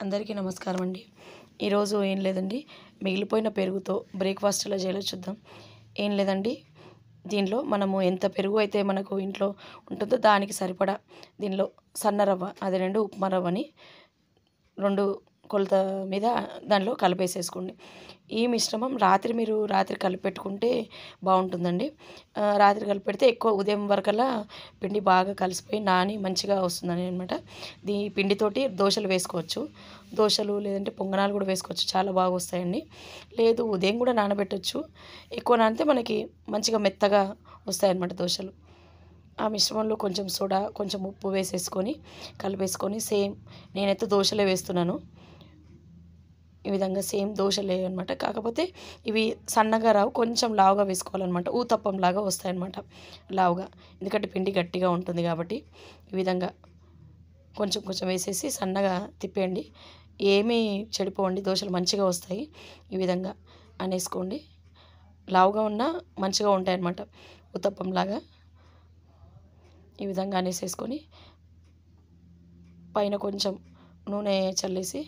అందరికీ నమస్కారం అండి. ఈరోజు ఏం లేదండి, మిగిలిపోయిన పెరుగుతో బ్రేక్‌ఫాస్ట్ ఎలా చేయాలో చూద్దాం. ఏం లేదండి, దీనిలో మనము ఎంత పెరుగు అయితే మనకు ఇంట్లో ఉంటుందో దానికి సరిపడా దీనిలో సన్న రవ్వ, అది 2 ఉప్మా రవ్వని 2 కొలత మీద దానిలో కలిపేసేసుకోండి. ఈ మిశ్రమం రాత్రి కలిపెట్టుకుంటే బావుంటుందండి. రాత్రి కలిపెడితే ఎక్కువ ఉదయం వరకల్లా పిండి బాగా కలిసిపోయి నాని మంచిగా వస్తుందని అనమాట. ఈ పిండితోటి దోసలు వేసుకోవచ్చు. దోసలు లేదంటే పొంగనాలు కూడా వేసుకోవచ్చు. చాలా బాగా వస్తాయండి. లేదు ఉదయం కూడా నానబెట్టొచ్చు. ఎక్కువ నానితే మనకి మంచిగా మెత్తగా వస్తాయన్నమాట దోసలు. ఆ మిశ్రమంలో కొంచెం సోడా, కొంచెం ఉప్పు వేసేసుకొని కలిపేసుకొని సేమ్ నేనైతే దోసలే వేస్తున్నాను. ఈ విధంగా సేమ్ దోసలే అనమాట. కాకపోతే ఇవి సన్నగా రావు, కొంచెం లావుగా వేసుకోవాలన్నమాట. ఊతప్పంలాగా వస్తాయన్నమాట లావుగా. ఎందుకంటే పిండి గట్టిగా ఉంటుంది కాబట్టి ఈ విధంగా కొంచెం కొంచెం వేసేసి సన్నగా తిప్పేయండి. ఏమీ చెడిపోవండి, దోసలు మంచిగా వస్తాయి. ఈ విధంగా అనేసుకోండి. లావుగా ఉన్నా మంచిగా ఉంటాయన్నమాట, ఊతప్పంలాగా. ఈ విధంగా అనేసేసుకొని పైన కొంచెం నూనె చల్లేసి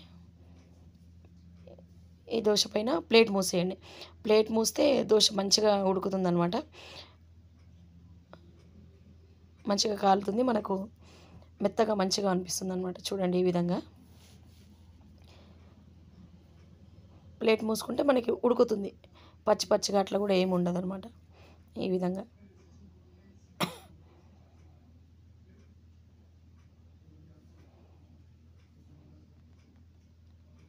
ఈ దోస పైన ప్లేట్ మూసేయండి. ప్లేట్ మూస్తే దోస మంచిగా ఉడుకుతుందనమాట. మంచిగా కాలుతుంది, మనకు మెత్తగా మంచిగా అనిపిస్తుందనమాట. చూడండి ఈ విధంగా ప్లేట్ మూసుకుంటే మనకి ఉడుకుతుంది. పచ్చి పచ్చిగా అట్లా కూడా ఏమి ఉండదనమాట. ఈ విధంగా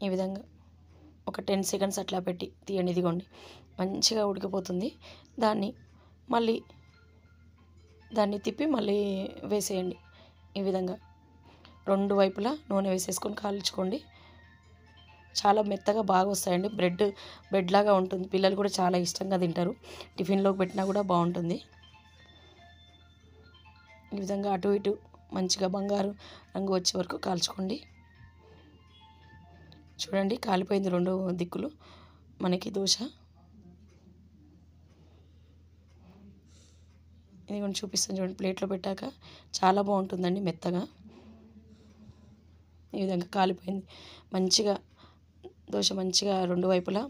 ఈ విధంగా ఒక 10 సెకండ్స్ అట్లా పెట్టి తీయండి. ఇదిగోండి మంచిగా ఉడికిపోతుంది. దాన్ని మళ్ళీ తిప్పి మళ్ళీ వేసేయండి. ఈ విధంగా 2 వైపులా నూనె వేసేసుకొని కాల్చుకోండి. చాలా మెత్తగా బాగా వస్తాయండి. బ్రెడ్ లాగా ఉంటుంది. పిల్లలు కూడా చాలా ఇష్టంగా తింటారు. టిఫిన్లోకి పెట్టినా కూడా బాగుంటుంది. ఈ విధంగా అటు ఇటు మంచిగా బంగారు రంగు వచ్చే వరకు కాల్చుకోండి. చూడండి కాలిపోయింది 2 దిక్కులు మనకి దోశ. ఇది కూడా చూపిస్తాను చూడండి, ప్లేట్లో పెట్టాక చాలా బాగుంటుందండి మెత్తగా. ఈ విధంగా కాలిపోయింది మంచిగా దోశ, మంచిగా 2 వైపులా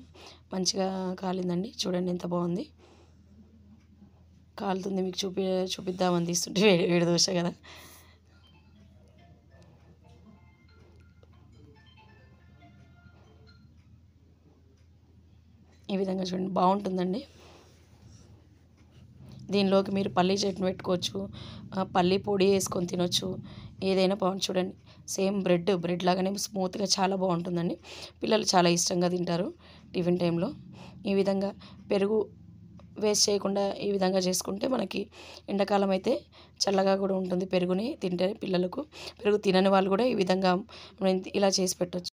మంచిగా కాలిందండి. చూడండి ఎంత బాగుంది కాలుతుంది. మీకు చూపిద్దామని తీస్తుంటే వేడి వేడి దోశ కదా. ఈ విధంగా చూడండి బాగుంటుందండి. దీనిలోకి మీరు పల్లీ చట్నీ పెట్టుకోవచ్చు, పల్లీ పొడి వేసుకొని తినొచ్చు. ఏదైనా బాగుంది. చూడండి సేమ్ బ్రెడ్ లాగానే స్మూత్గా చాలా బాగుంటుందండి. పిల్లలు చాలా ఇష్టంగా తింటారు టిఫిన్ టైంలో. ఈ విధంగా పెరుగు వేస్ట్ చేయకుండా ఈ విధంగా చేసుకుంటే మనకి ఎండాకాలం అయితే చల్లగా కూడా ఉంటుంది. పెరుగుని తింటే పిల్లలకు, పెరుగు తినని వాళ్ళు కూడా ఈ విధంగా ఇలా చేసి పెట్టొచ్చు.